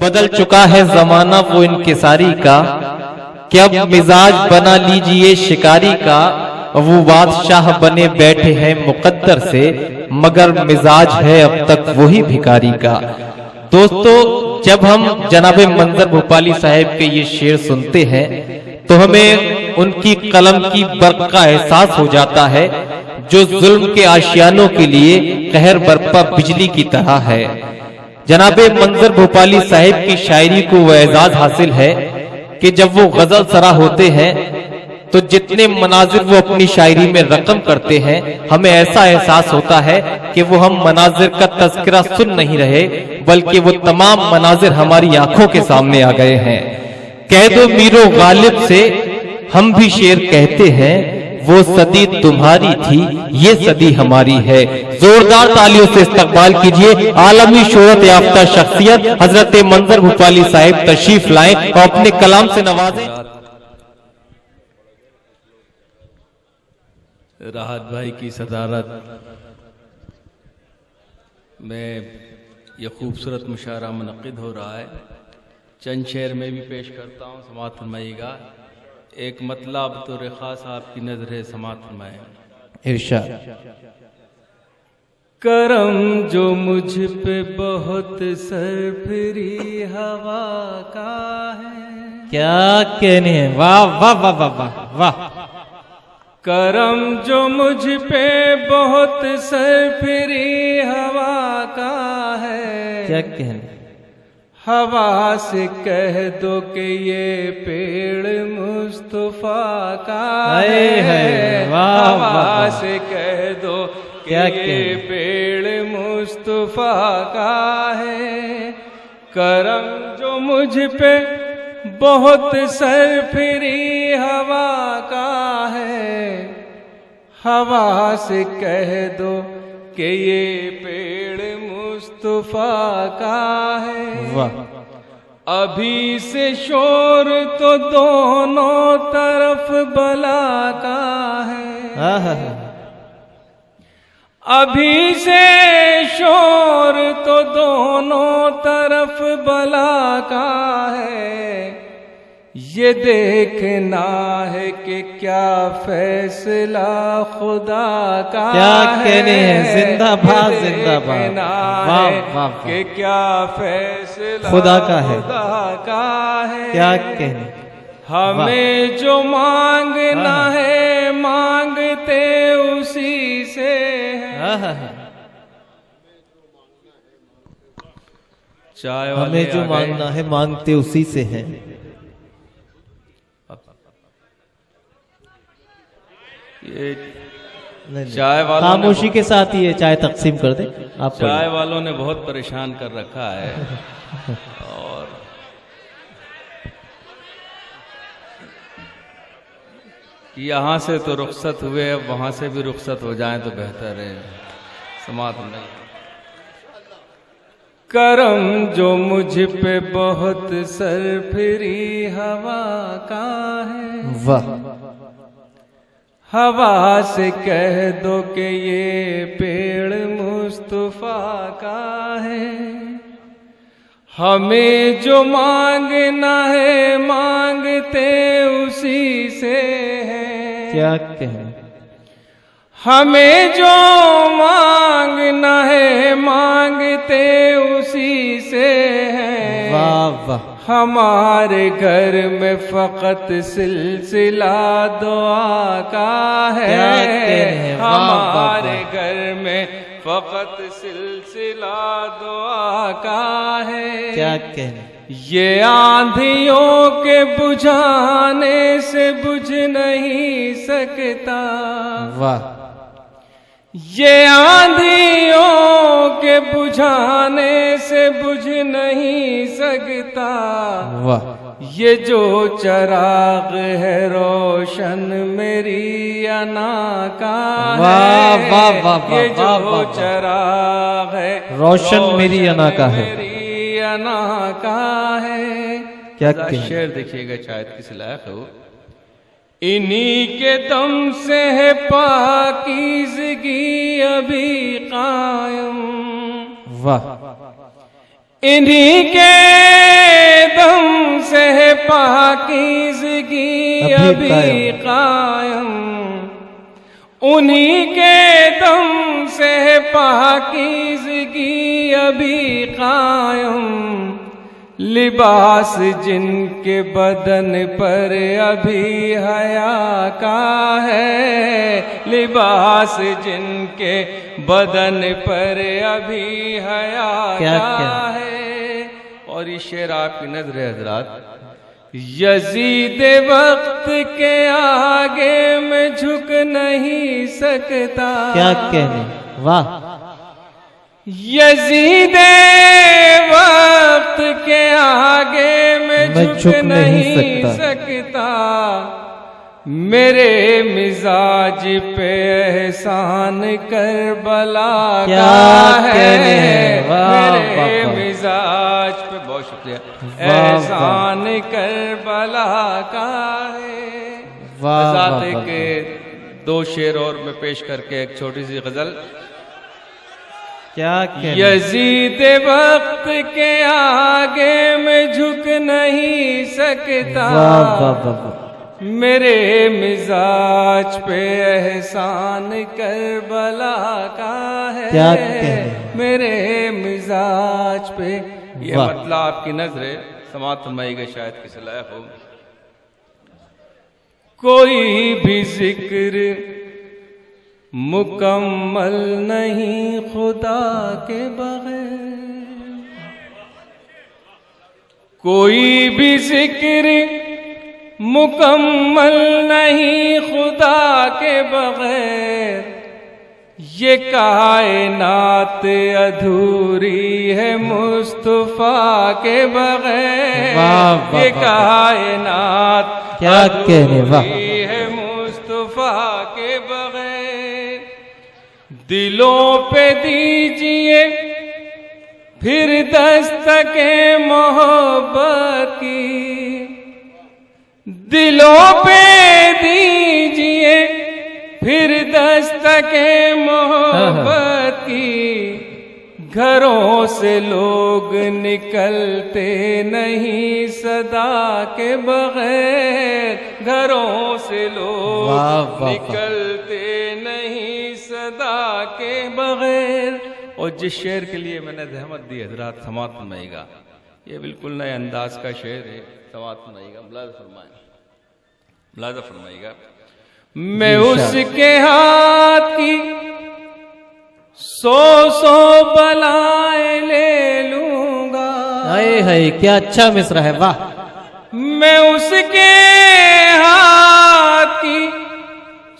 बदल चुका है जमाना वो इनकिसारी का, कि अब मिजाज बना लीजिए शिकारी का। वो बादशाह बने बैठे हैं मुकद्दर से, मगर मिजाज है अब तक वही भिखारी का। दोस्तों, जब हम जनाबे मंजर भोपाली साहब के ये शेर सुनते हैं तो हमें उनकी कलम की बर्क का एहसास हो जाता है, जो जुल्म के आशियानों के लिए कहर बरपा बिजली की तरह है। जनाबे मंजर भोपाली साहब की शायरी को वह एजाज हासिल है कि जब वो गजल सरा होते हैं तो जितने मनाजिर वो अपनी शायरी में रकम करते हैं, हमें ऐसा एहसास होता है कि वो हम मनाजिर का तज़किरा सुन नहीं रहे, बल्कि वो तमाम मनाजिर हमारी आंखों के सामने आ गए हैं। कह दो मीरो गालिब से हम भी शेर कहते हैं, वो सदी तुम्हारी थी ये सदी हमारी है। जोरदार तालियों से इस्तकबाल कीजिए आलमी शोहरत याफ्ता शख्सियत हजरत मंजर भोपाली साहिब तशरीफ लाएं और अपने कलाम से नवाजें। राहत भाई की सदारत में यह खूबसूरत मुशायरा मुनक़िद हो रहा है। चंद शेर में भी पेश करता हूँ, समाअत फरमाइएगा। एक मतलब तो रेखा साहब की नजर समाअत फरमाए। इरशाद। करम जो मुझ पे बहुत सरफरी हवा का है। क्या कहने हैं, वाह वाह वाह वाह वाह वाह। करम जो मुझ पे बहुत सरफरी हवा का है। क्या कहने, हवा से कह दो कि ये पेड़ मुस्तफा का है। हवा से कह दो कि ये पेड़ मुस्तफा का है। करम जो मुझ पे बहुत सरफरी हवा का है। हवा से कह दो कि ये पेड़ मुस्तफा का है। वाह। अभी से शोर तो दोनों तरफ बला का है। अभी से शोर तो दोनों तरफ बला का है। ये देखना है कि क्या फैसला खुदा का। क्या कहने हैं, जिंदाबाद जिंदाबाद, वाह वाह। कि क्या फैसला खुदा का है, क्या कहने। हमें जो मांगना है मांगते उसी से है। चाय वाले हमें जो मांगना है मांगते उसी से है। ये चाय वालों खामोशी के साथ ही ये चाय तकसीम कर दे आप। चाय वालों ने बहुत परेशान कर रखा है। और यहाँ से तो रुखसत हुए, अब वहाँ से भी रुखसत हो जाएं तो बेहतर है। समात नहीं। करम जो मुझ पे बहुत सरफरी हवा का है। वाह। हवा से कह दो कि ये पेड़ मुस्तफा का है। हमें जो मांगना है मांगते उसी से है। क्या कहें। हमें जो मांगना है मांगते उसी से है। वाह वाह। हमारे घर में फकत सिलसिला दुआ का है। हमारे घर में फकत सिलसिला दुआ का है। क्या कहने। ये आंधियों के बुझाने से बुझ नहीं सकता। वाह। ये आंधियों के बुझाने से बुझ नहीं सकता। वाह। ये जो चराग है रोशन मेरी अना का है। वाह वाह वाह। ये जो चराग है रोशन मेरी अना का है। मेरी अना का है। क्या शेर देखिएगा, शायद किस लायक हो। इन्हीं के दम से है पाकीज़गी अभी कायम। वाह। इन्हीं के पाकीज़गी अभी कायम, उन्हीं के दम से पाकीज़गी अभी कायम। लिबास जिनके बदन पर अभी हया का है, लिबास जिनके बदन पर अभी हया का है। और ये शेर आपकी नजर हजरात, यजीद वक्त के आगे मैं झुक नहीं सकता। क्या कहने, वाह। यजीद वक्त के आगे मैं झुक नहीं सकता। मेरे मिजाज पे एहसान करबला का है, मेरे मिजाज पे, बहुत शुक्रिया, एहसान करबला का है। ज़ाते के दो शेर और मैं पेश करके एक छोटी सी गजल। क्या यजीद वक्त के आगे मैं झुक नहीं सकता। मेरे मिजाज पे एहसान करबला का है, क्या मेरे मिजाज पे। ये मतलब आपकी नजरे समात फरमाएगा, शायद किसी लायक हो। कोई भी जिक्र मुकम्मल नहीं खुदा के बगैर, कोई भी जिक्र मुकम्मल नहीं खुदा के बगैर। ये कायनात अधूरी है मुस्तफा के बगैर, ये कायनात क्या कहने, वाह। है मुस्तफा के बगैर। दिलों पे दीजिए फिर दस्तके मोहब्बत की, दिलों पे दीजिए फिर दस्तके मोहब्बत की। घरों से लोग निकलते नहीं सदा के बगैर, घरों से लोग निकलते नहीं सदा के बगैर। और जिस शेर के लिए मैंने जहमत दी हजरात, समात फरमाइएगा, ये बिल्कुल नए अंदाज का शेर है, समात फरमाइएगा, मुलाज़ा फरमाइएगा। मैं उसके हाथ की सौ सौ बलाएं ले लूंगा। हाय हाय, क्या अच्छा मिसरा है, वाह। मैं उसके हाथ की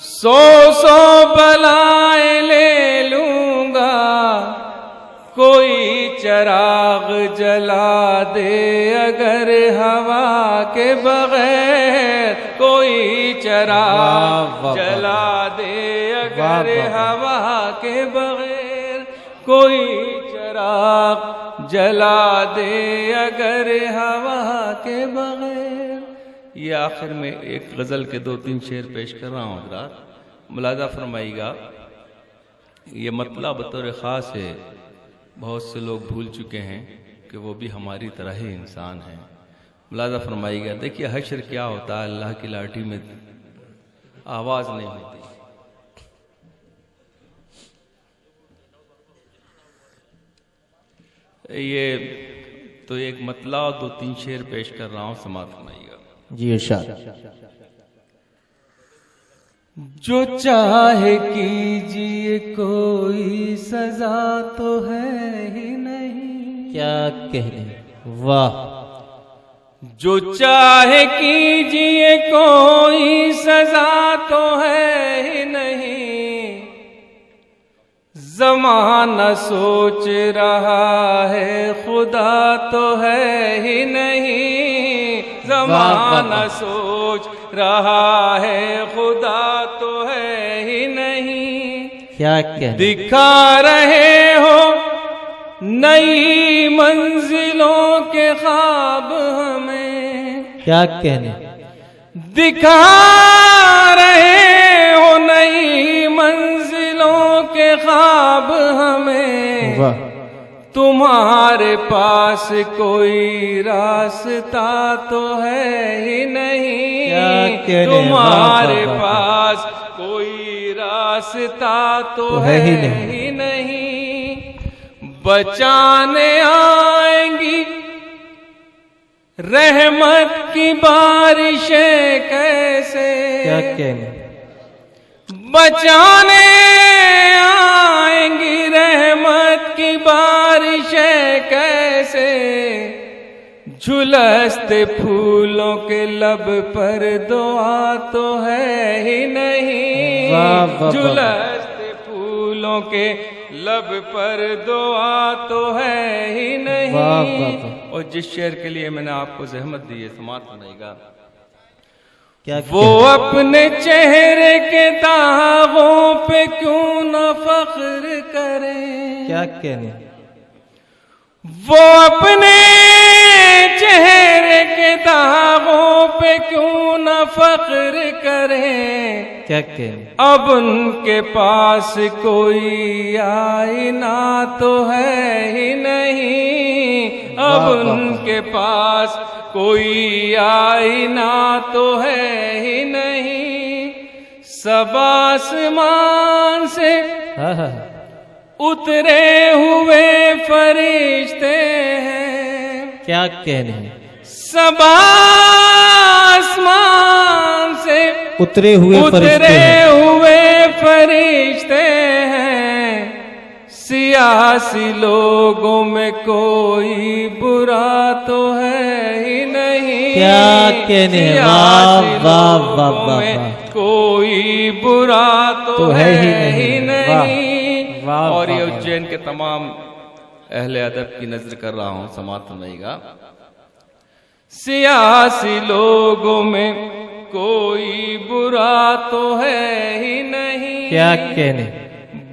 सौ सौ बलाएं ले लूंगा। कोई चिराग जला दे अगर हवा के बगैर, कोई चिराग जला दे अगर हवा के बगैर, कोई चिराग जला दे अगर हवा के बगैर। ये आखिर में एक गजल के दो तीन शेर पेश कर रहा हूँ हजरात, मुलाजा फरमाइएगा। ये मतलब बतौर ख़ास है, बहुत से लोग भूल चुके हैं कि वो भी हमारी तरह ही इंसान हैं। मुलाजा फरमाइएगा। देखिए हश्र क्या होता है, अल्लाह की लाठी में आवाज़ नहीं होती। ये तो एक मतलब दो तीन शेर पेश कर रहा हूँ, समात फरमाइएगा। जी इरशाद। जो चाहे कीजिए कोई सजा तो है ही नहीं। क्या कहने, वाह। जो चाहे कीजिए कोई सजा तो है ही नहीं। ज़माना सोच रहा है खुदा तो है ही नहीं। ज़माना सोच रहा है खुदा तो है ही नहीं। क्या कहने, दिखा रहे हो नई मंजिलों के ख्वाब हमें। क्या कहने, दिखा रहे हो नई मंजिलों के ख्वाब हमें। वाह। तुम्हारे पास कोई रास्ता तो है ही नहीं, तुम्हारे पास कोई रास्ता तो है ही नहीं। बचाने आएंगी रहमत की बारिशें कैसे, क्या कहने, बचाने आएंगी रहमत की बारिशें कैसे, झुलसते फूलों के लब पर दुआ तो है ही नहीं, झुलसते फूलों के लब पर दुआ तो है ही नहीं। और जिस शेर के लिए मैंने आपको जहमत दी है, समात सुनाएगा। वो अपने चेहरे के दागों पे क्यों न फख्र करें, क्या कहने, वो अपने चेहरे के दागों पे क्यों न फख्र करें, क्या कहने। अब उनके पास कोई आईना तो है ही नहीं, अब उनके पास कोई आईना तो है ही नहीं। सब आसमान से उतरे हुए फरिश्ते हैं, क्या कहने, सब आसमान से उतरे हुए फरिश्ते हैं, सियासी लोगों में कोई बुरा तो है ही नहीं, क्या कहने, वाह वाह वाह वाह, कोई बुरा तो है ही नहीं। और ये उज्जैन के तमाम अहले अदब की नजर कर रहा हूं, समात सुनाएगा। सियासी लोगों में कोई बुरा तो है ही नहीं, क्या कहने,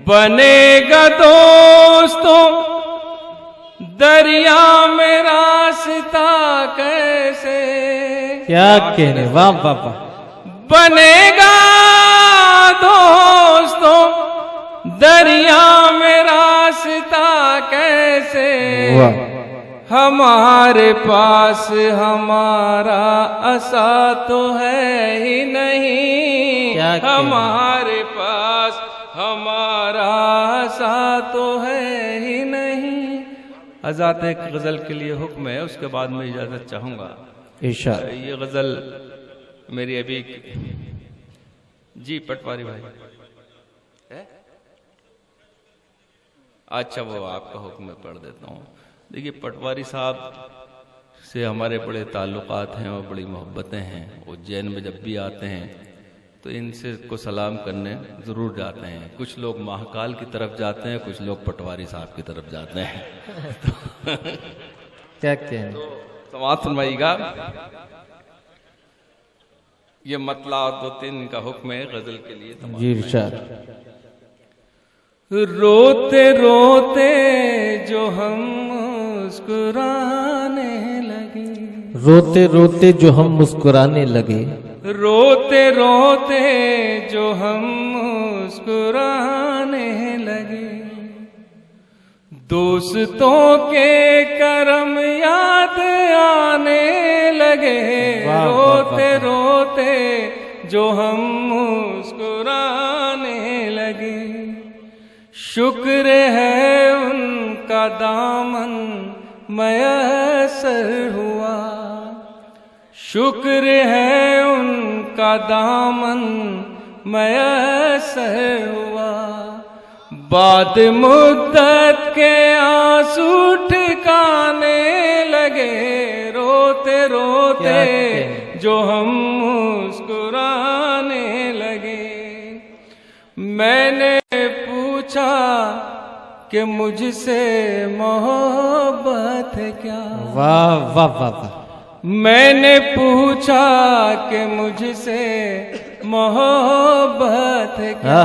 बनेगा दोस्तों दरिया में रास्ता कैसे, क्या कहने, वाह वाह वाह, बनेगा दोस्तों दरिया में रास्ता कैसे, हमारे पास हमारा असा तो है ही नहीं, हमारे पास हमारा असा तो है ही नहीं। हज़रात एक गज़ल के लिए हुक्म है, उसके बाद मैं इजाज़त चाहूँगा। इरशाद। ये गज़ल मेरी अभी जी पटवारी भाई है? अच्छा, वो आपका हुक्म मैं पढ़ देता हूँ। देखिए, पटवारी साहब से हमारे बड़े ताल्लुकात हैं और बड़ी मोहब्बतें हैं। उज्जैन में जब भी आते हैं तो इनसे को सलाम करने ज़रूर जाते हैं। कुछ लोग महाकाल की तरफ जाते हैं, कुछ लोग पटवारी साहब की तरफ जाते हैं। क्या कहने, तो समात सुनवाइएगा। ये मतला और 2-3 का हुक्म है गज़ल के लिए। जी इरशाद। रोते रोते जो हम मुस्कुराने लगे, रोते रोते जो हम मुस्कुराने लगे, रोते रोते जो हम मुस्कुराने लगे, दोस्तों के करम याद आने लगे, रोते रोते जो हम मुस्कुराने लगे, शुक्र है उनका दामन मयसर हुआ, शुक्र है उनका दामन मयसर हुआ, बाद मुद्दत के आंसू ठिकाने लगे, रोते रोते जो हम मुस्कुराने लगे। मैंने पूछा कि मुझसे मोहब्बत है क्या, वाह वाह वाह वाह, मैंने पूछा कि मुझसे मोहब्बत है क्या,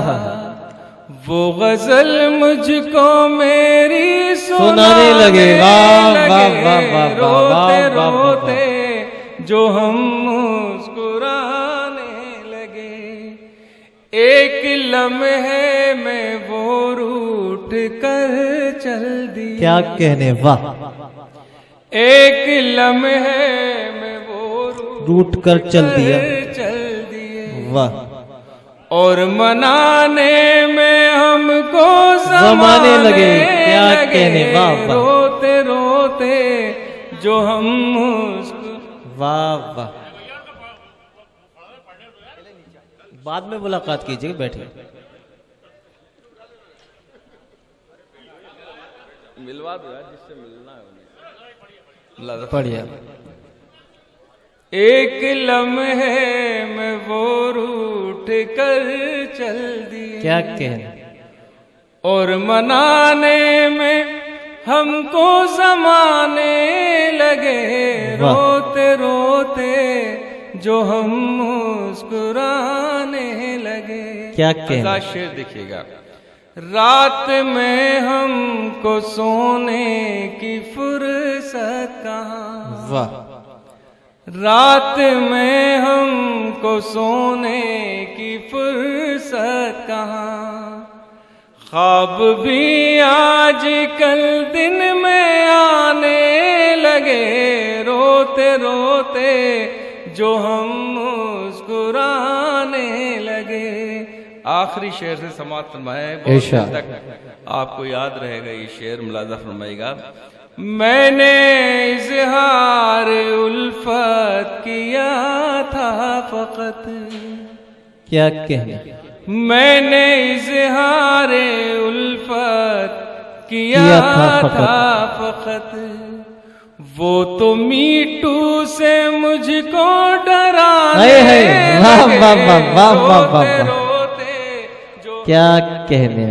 वो गजल मुझको मेरी सुनाने लगे, वाह वाह वाह वाह, रोते रोते जो हम मुस्कुराने लगे। एक लम्हे में वो रूठ कर चल दिए। क्या कहने, वाह। एक लम्हे में वो रूठ कर चल दिया, चल दिए। वाह। और मनाने में हमको जमाने लगे। क्या कहने, वाह वाह। रोते रोते जो हम वाह वाह। बाद में मुलाकात कीजिए, बैठिए। मिलवा दो यार, जिससे मिलना है उन्हें। बढ़िया। एक लम्हे में वो रूठ कर चल दिए। क्या कहने, और मनाने में हमको जमाने लगे। वाह। रोते रोते जो हम मुस्कुराने लगे। क्या कहने। अगला शेर देखिएगा। रात में हमको सोने की फुर्सत कहाँ। वाह। रात में हमको सोने की फुर्सत कहाँ। ख्वाब भी आज कल दिन में आने लगे। रोते रोते जो हम मुस्कुराने लगे। आखिरी शेर से समाप्त फरमाए। बहुत इरशाद। देर तक आपको याद रहेगा ये शेर, मुलाजा फरमाएगा। मैंने इज़हार उल्फत किया था फकत। क्या कहने, मैंने इज़हार उल्फत किया था फकत। वो तो मीठू से मुझको डराने वाह वाह वाह वाह वाह वाह। रोते जो क्या कहने।